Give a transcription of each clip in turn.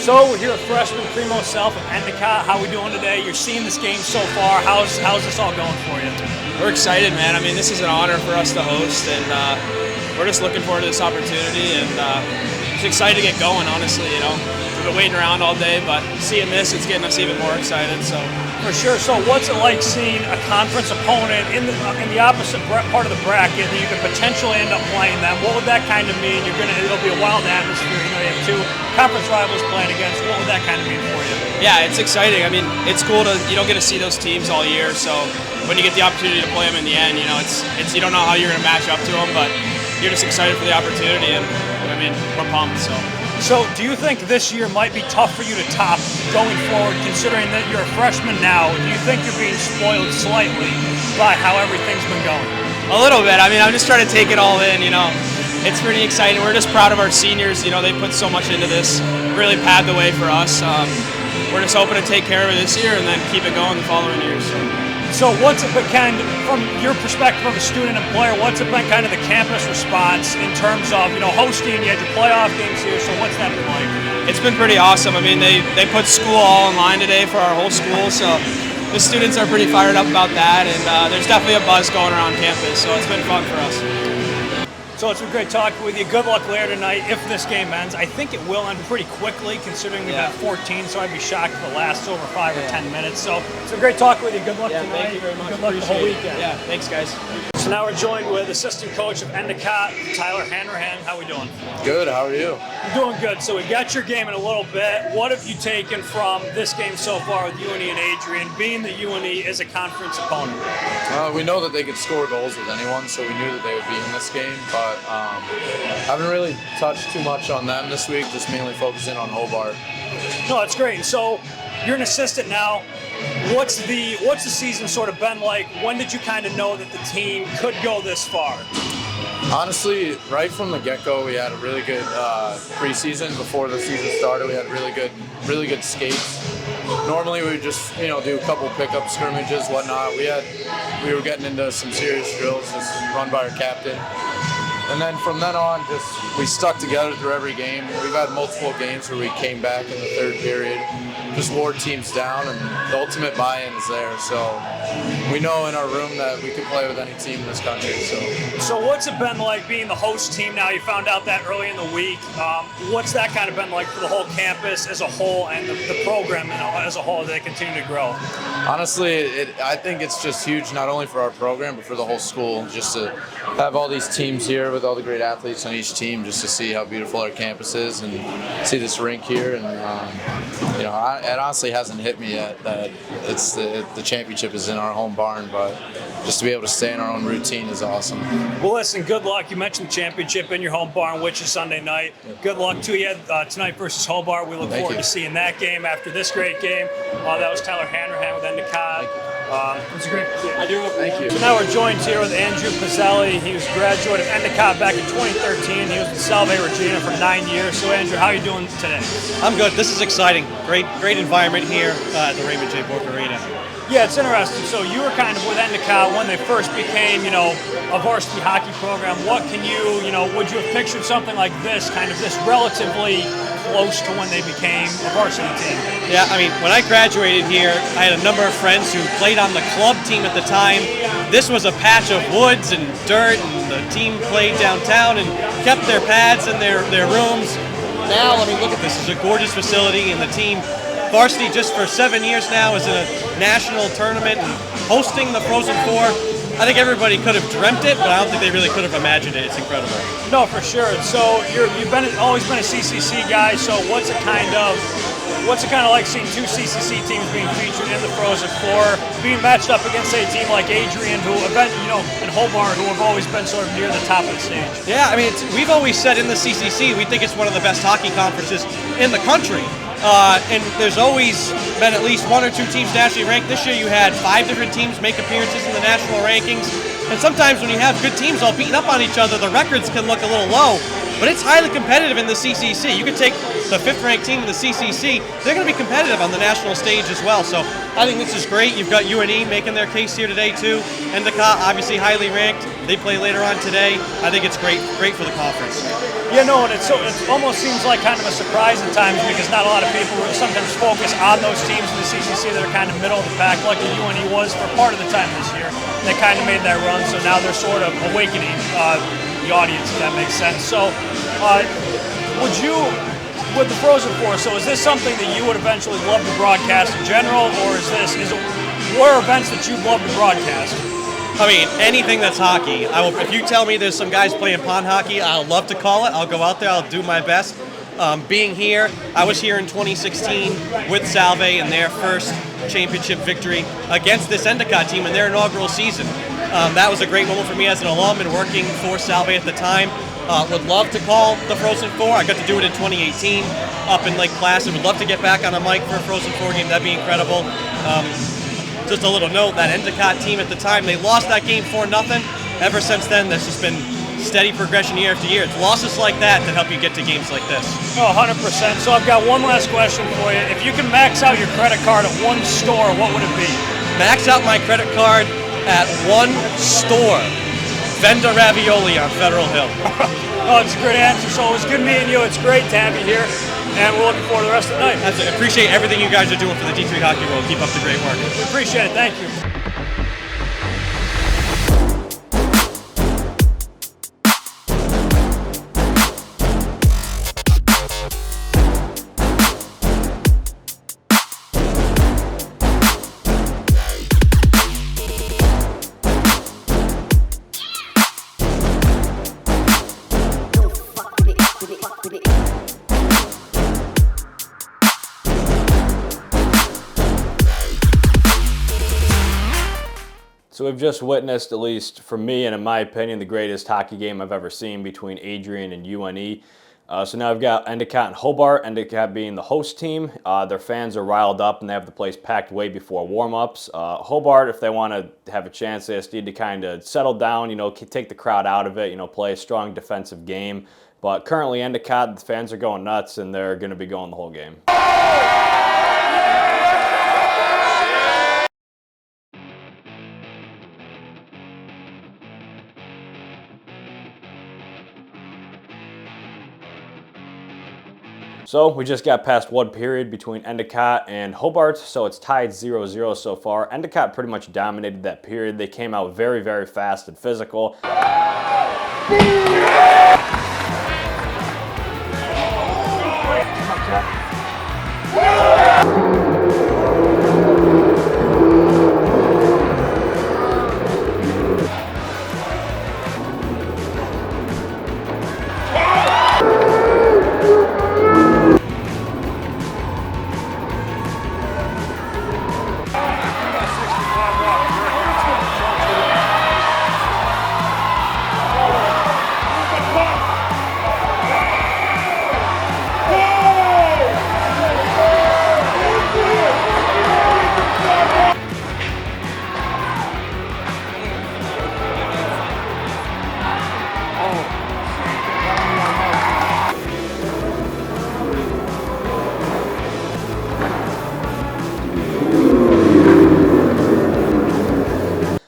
So we're here with freshman Primo Self of Endicott. How are we doing today? You're seeing this game so far. How's this all going for you? We're excited, man. I mean, this is an honor for us to host, and we're just looking forward to this opportunity, and just excited to get going, honestly, you know. We've been waiting around all day, but seeing this, it's getting us even more excited, so. For sure. So what's it like seeing a conference opponent in the opposite part of the bracket that you could potentially end up playing them? What would that kind of mean? It'll be a wild atmosphere. You know, you have two conference rivals playing against. What would that kind of mean for you? Yeah, it's exciting. I mean, it's cool you don't get to see those teams all year, so when you get the opportunity to play them in the end, you know, it's you don't know how you're going to match up to them, but you're just excited for the opportunity, and I mean, we're pumped, so. So do you think this year might be tough for you to top going forward, considering that you're a freshman now? Do you think you're being spoiled slightly by how everything's been going? A little bit. I mean, I'm just trying to take it all in, you know. It's pretty exciting. We're just proud of our seniors. You know, they put so much into this, really paved the way for us. We're just hoping to take care of it this year and then keep it going the following years. So what's it been from your perspective of a student and player, what's it been kind of the campus response in terms of, you know, hosting, you had your playoff games here, so what's that been like? It's been pretty awesome. I mean, they put school all online today for our whole school, so the students are pretty fired up about that, and there's definitely a buzz going around campus, so it's been fun for us. So it's been great talking with you. Good luck later tonight if this game ends. I think it will end pretty quickly considering we've had 14, so I'd be shocked if it lasts over 5 or 10 minutes. So it's been great talking with you. Good luck tonight. Thank you very much. Good luck the whole weekend. Yeah, thanks, guys. So now we're joined with assistant coach of Endicott, Tyler Hanrahan. How are we doing? Good. How are you? I'm doing good. So we got your game in a little bit. What have you taken from this game so far with UNE and Adrian, being that UNE is a conference opponent? We know that they could score goals with anyone, so we knew that they would be in this game, but haven't really touched too much on them this week, just mainly focusing on Hobart. No, that's great. So you're an assistant now. What's the season sort of been like? When did you kind of know that the team could go this far? Honestly, right from the get-go, we had a really good preseason. Before the season started, we had really good skates. Normally, we would just do a couple pickup scrimmages, whatnot. We were getting into some serious drills, just run by our captain. And then from then on, we stuck together through every game. We've had multiple games where we came back in the third period, just wore teams down, and the ultimate buy-in is there. So we know in our room that we could play with any team in this country. So what's it been like being the host team now? You found out that early in the week. What's that kind of been like for the whole campus as a whole and the program as a whole as they continue to grow? Honestly, I think it's just huge, not only for our program, but for the whole school, just to have all these teams here with all the great athletes on each team, just to see how beautiful our campus is and see this rink here. And it honestly hasn't hit me yet that it's the championship is in our home barn, but just to be able to stay in our own routine is awesome. Well, listen, good luck. You mentioned the championship in your home barn, which is Sunday night. Good luck to you tonight versus Hobart. We look forward to seeing that game after this great game. That was Tyler Hanrahan with Endicott. It was a great game. Thank you. So now we're joined here with Andrew Pezzelli. He was a graduate of Endicott back in 2013. He was with Salve Regina for 9 years. So Andrew, how are you doing today? I'm good. This is exciting. Great environment here at the Raymond J. Bork Arena. Yeah, it's interesting. So you were kind of with Endicott when they first became, a varsity hockey program. What can would you have pictured something like this, kind of this relatively close to when they became a varsity team? Yeah, I mean, when I graduated here, I had a number of friends who played on the club team at the time. This was a patch of woods and dirt, and the team played downtown and kept their pads in their rooms. Now, I mean, look at this. It's a gorgeous facility, and the team varsity just for 7 years now is in a national tournament and hosting the Frozen Four. I think everybody could have dreamt it, but I don't think they really could have imagined it. It's incredible. No, for sure. So you've always been a CCC guy. So what's it kind of like seeing two CCC teams being featured in the Frozen Four, being matched up against a team like Adrian, and Hobart, who have always been sort of near the top of the stage? Yeah, I mean, we've always said in the CCC we think it's one of the best hockey conferences in the country. And there's always been at least one or two teams nationally ranked. This year you had 5 different teams make appearances in the national rankings. And sometimes when you have good teams all beating up on each other, the records can look a little low. but it's highly competitive in the CCC. You could take the 5th-ranked team in the CCC; they're going to be competitive on the national stage as well. So I think this is great. You've got UNE making their case here today too. Endicott, obviously highly ranked. They play later on today. I think it's great for the conference. Yeah, no, and it almost seems like kind of a surprise at times because not a lot of people sometimes focus on those teams in the CCC that are kind of middle of the pack, like the UNE was for part of the time this year. They kind of made that run, so now they're sort of awakening the audience, if that makes sense. So, with the Frozen Four, so is this something that you would eventually love to broadcast in general, or what are events that you'd love to broadcast? I mean, anything that's hockey. If you tell me there's some guys playing pond hockey, I'll love to call it. I'll go out there. I'll do my best. Being here, I was here in 2016 with Salve in their first championship victory against this Endicott team in their inaugural season. That was a great moment for me as an alum and working for Salve at the time. Would love to call the Frozen Four. I got to do it in 2018 up in Lake Placid. Would love to get back on a mic for a Frozen Four game. That'd be incredible. Just a little note, that Endicott team at the time, they lost that game 4-0. Ever since then, there's just been steady progression year after year. It's losses like that that help you get to games like this. Oh, 100%. So I've got one last question for you. If you can max out your credit card at one store, what would it be? Max out my credit card at one store. Venda Ravioli on Federal Hill. Oh, it's a great answer. So it was good meeting you. It's great to have you here. And we're looking forward to the rest of the night. I appreciate everything you guys are doing for the D3 Hockey World. Keep up the great work. We appreciate it. Thank you. So we've just witnessed, at least for me and in my opinion, the greatest hockey game I've ever seen between Adrian and UNE. So now I've got Endicott and Hobart, Endicott being the host team. Their fans are riled up and they have the place packed way before warm-ups. Hobart, if they want to have a chance, they just need to kind of settle down, take the crowd out of it, play a strong defensive game. But currently Endicott, the fans are going nuts and they're going to be going the whole game. So we just got past one period between Endicott and Hobart, so it's tied 0-0 so far. Endicott pretty much dominated that period. They came out very, very fast and physical.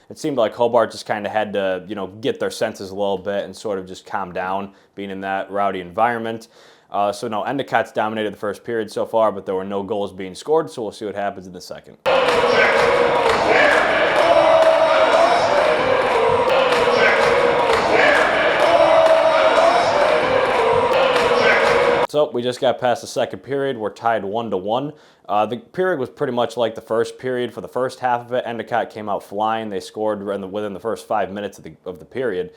It seemed like Hobart just kind of had to, get their senses a little bit and sort of just calm down being in that rowdy environment. So no, Endicott's dominated the first period so far, but there were no goals being scored, so we'll see what happens in the second. So we just got past the second period. We're tied 1-1. The period was pretty much like the first period. For the first half of it, Endicott came out flying. They scored within the first 5 minutes of the period.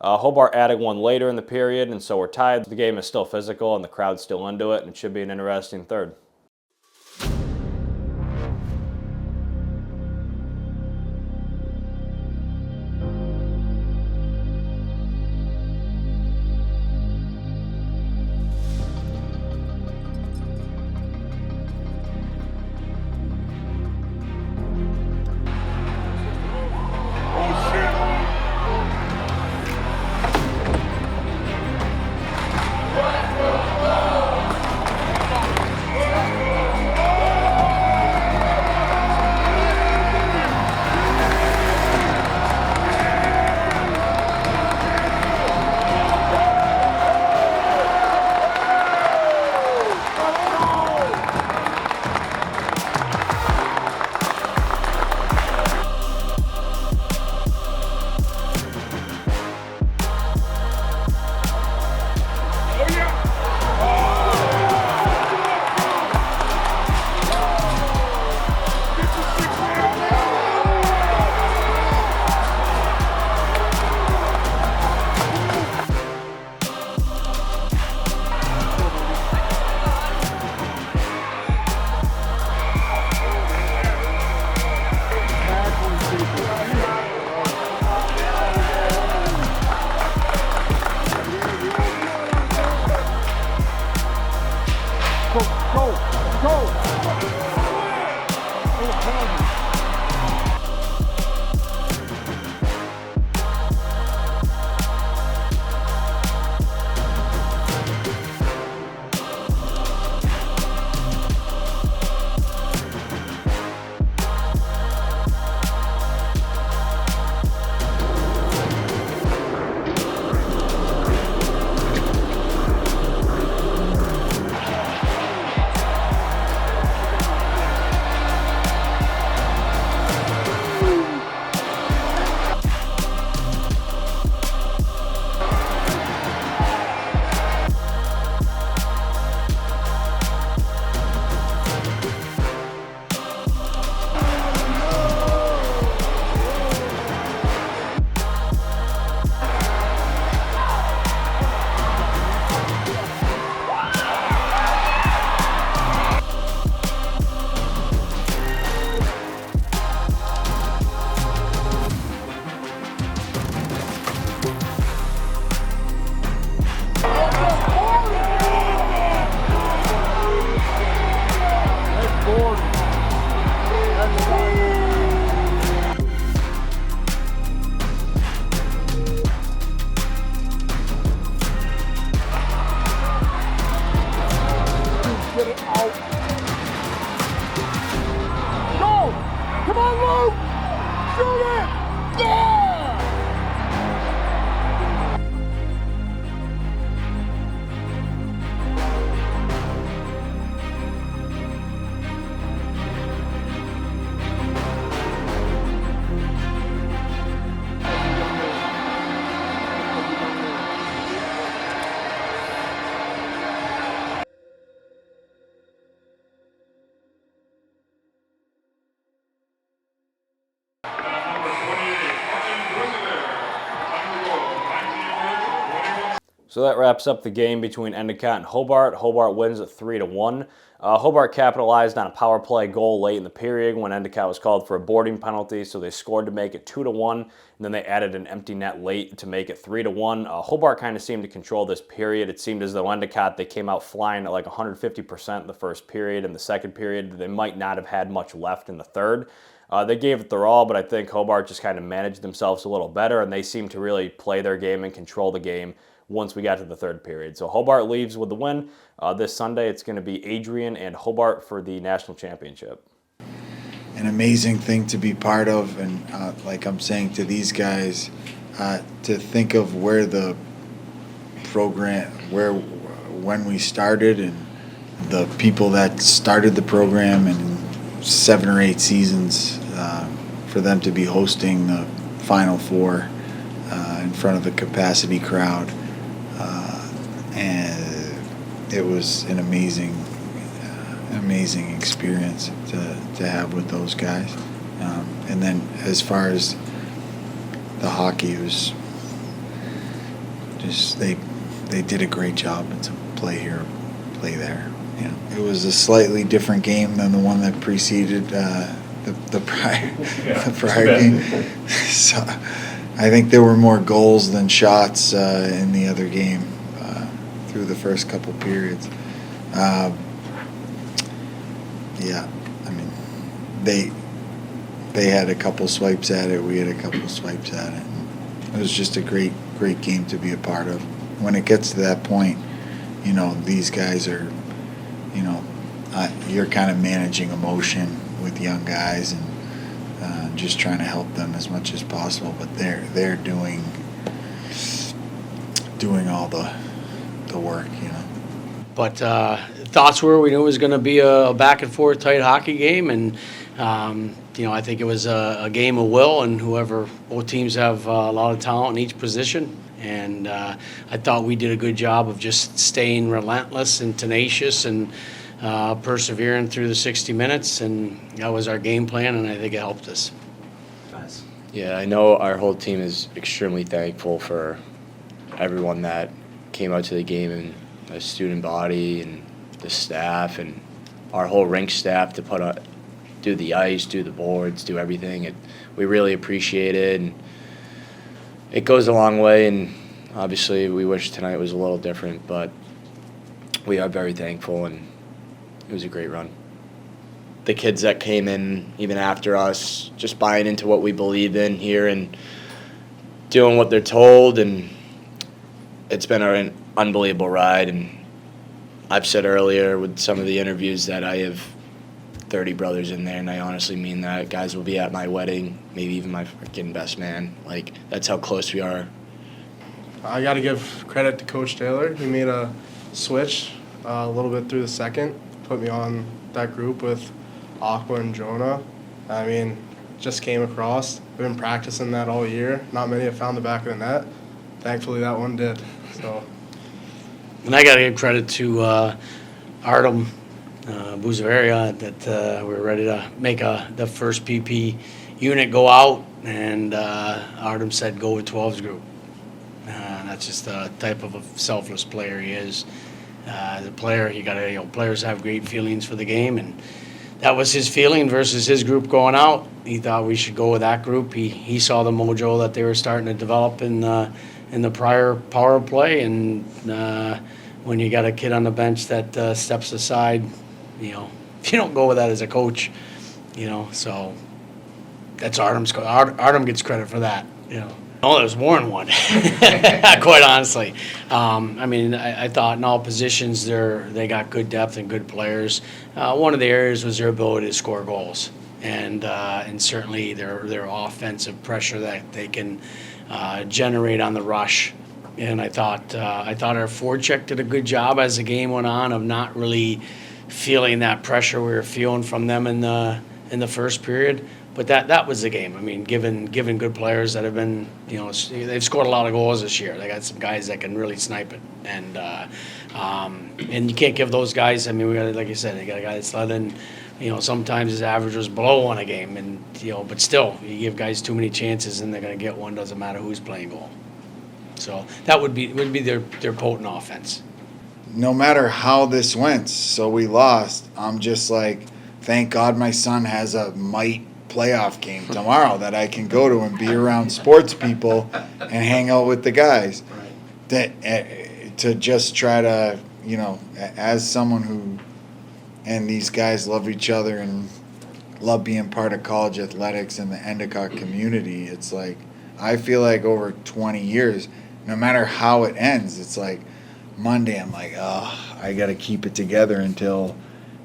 Hobart added one later in the period, and so we're tied. The game is still physical, and the crowd's still into it, and it should be an interesting third. So that wraps up the game between Endicott and Hobart. Hobart wins at 3-1. Hobart capitalized on a power play goal late in the period when Endicott was called for a boarding penalty, so they scored to make it 2-1, and then they added an empty net late to make it 3-1. Hobart kind of seemed to control this period. It seemed as though Endicott, they came out flying at like 150% in the first period. In the second period, they might not have had much left in the third. They gave it their all, but I think Hobart just kind of managed themselves a little better, and they seemed to really play their game and control the game once we got to the third period. So Hobart leaves with the win. This Sunday, it's going to be Adrian and Hobart for the national championship. An amazing thing to be part of, and like I'm saying to these guys, to think of where the program, when we started, and the people that started the program, and 7 or 8 seasons, for them to be hosting the Final Four in front of the capacity crowd, and it was an amazing experience to have with those guys. And then as far as the hockey, it was just they did a great job. It's a play here, play there. You know, it was a slightly different game than the one that preceded the prior game. So I think there were more goals than shots in the other game through the first couple periods. Yeah, I mean, they had a couple swipes at it. We had a couple swipes at it. It was just a great game to be a part of. When it gets to that point, you know, these guys are, you know, you're kind of managing emotion with young guys and just trying to help them as much as possible. But they're doing all the work, you know. But thoughts were, we knew it was going to be a back and forth tight hockey game, and you know, I think it was a game of will, and both teams have a lot of talent in each position, and I thought we did a good job of just staying relentless and tenacious and persevering through the 60 minutes, and that was our game plan, and I think it helped us. Yeah, I know our whole team is extremely thankful for everyone that came out to the game, and the student body and the staff and our whole rink staff to do the ice, do the boards, do everything. We really appreciate it, and it goes a long way, and obviously we wish tonight was a little different, but we are very thankful, and it was a great run. The kids that came in even after us, just buying into what we believe in here and doing what they're told, and it's been an unbelievable ride. And I've said earlier with some of the interviews that I have 30 brothers in there, and I honestly mean that. Guys will be at my wedding, maybe even my freaking best man. Like, that's how close we are. I got to give credit to Coach Taylor. He made a switch a little bit through the second, put me on that group with Aqua and Jonah. I mean, just came across. I've been practicing that all year. Not many have found the back of the net. Thankfully, that one did. So. And I got to give credit to Artem Buzaveria that we were ready to make the first PP unit go out, and Artem said go with 12's group. That's just the type of a selfless player he is. As a player, players have great feelings for the game, and that was his feeling versus his group going out. He thought we should go with that group. He saw the mojo that they were starting to develop in the prior power play, and when you got a kid on the bench that steps aside, you know, if you don't go with that as a coach, you know, so that's Artem gets credit for that, you know. Oh, there was Warren one, quite honestly. I mean, I thought in all positions they got good depth and good players. One of the areas was their ability to score goals, and certainly their offensive pressure that they can generate on the rush. And I thought our forecheck did a good job as the game went on of not really feeling that pressure we were feeling from them in the first period. But that was the game. I mean, given good players that have been, you know, they've scored a lot of goals this year. They got some guys that can really snipe it, and you can't give those guys. I mean, we got, like you said, they got a guy that's let in. You know, sometimes his average was below one a game, and you know, but still, you give guys too many chances, and they're going to get one. Doesn't matter who's playing goal. So that would be their potent offense. No matter how this went, so we lost. I'm just like, thank God my son has a playoff game tomorrow that I can go to and be around sports people and hang out with the guys. That to just try to, you know, as someone who, and these guys love each other and love being part of college athletics and the Endicott community, it's like I feel like over 20 years no matter how it ends, it's like Monday, I'm like, oh, I got to keep it together until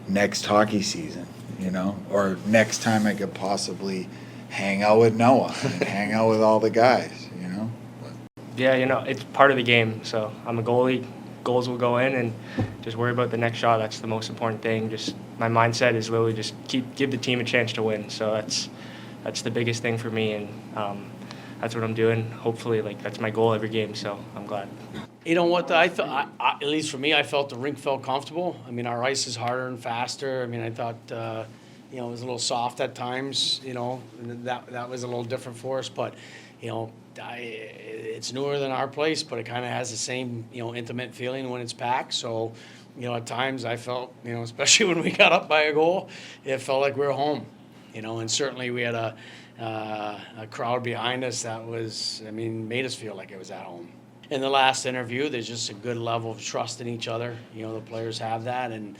next hockey season, you know, or next time I could possibly hang out with Noah and hang out with all the guys, you know. Yeah, you know, it's part of the game. So I'm a goalie. Goals will go in, and just worry about the next shot. That's the most important thing. Just my mindset is literally just give the team a chance to win. So that's the biggest thing for me, and that's what I'm doing. Hopefully, like, that's my goal every game. So I'm glad. You know what? I thought, at least for me, I felt the rink felt comfortable. I mean, our ice is harder and faster. I mean, I thought, you know, it was a little soft at times. You know, and that was a little different for us. But, you know, it's newer than our place, but it kind of has the same, you know, intimate feeling when it's packed. So, you know, at times I felt, you know, especially when we got up by a goal, it felt like we were home. You know, and certainly we had a crowd behind us that was, I mean, made us feel like it was at home. In the last interview, there's just a good level of trust in each other. You know, the players have that, and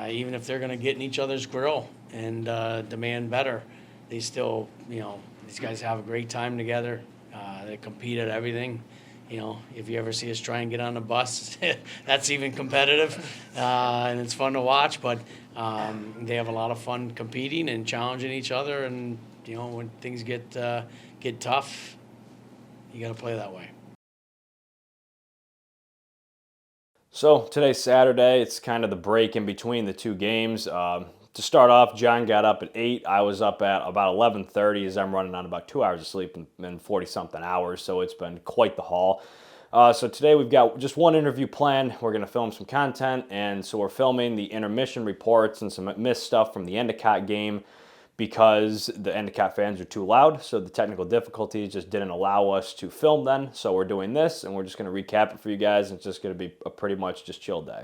even if they're going to get in each other's grill and demand better, they still, you know, these guys have a great time together. They compete at everything. You know, if you ever see us try and get on the bus, that's even competitive, and it's fun to watch. But they have a lot of fun competing and challenging each other. And you know, when things get tough, you got to play that way. So today's Saturday. It's kind of the break in between the two games. To start off, John got up at 8. I was up at about 11:30 as I'm running on about 2 hours of sleep in 40-something hours, so it's been quite the haul. So today we've got just one interview planned. We're going to film some content, and so we're filming the intermission reports and some missed stuff from the Endicott game because the Endicott fans are too loud, so the technical difficulties just didn't allow us to film then. So we're doing this, and we're just going to recap it for you guys. It's just going to be a pretty much just chill day.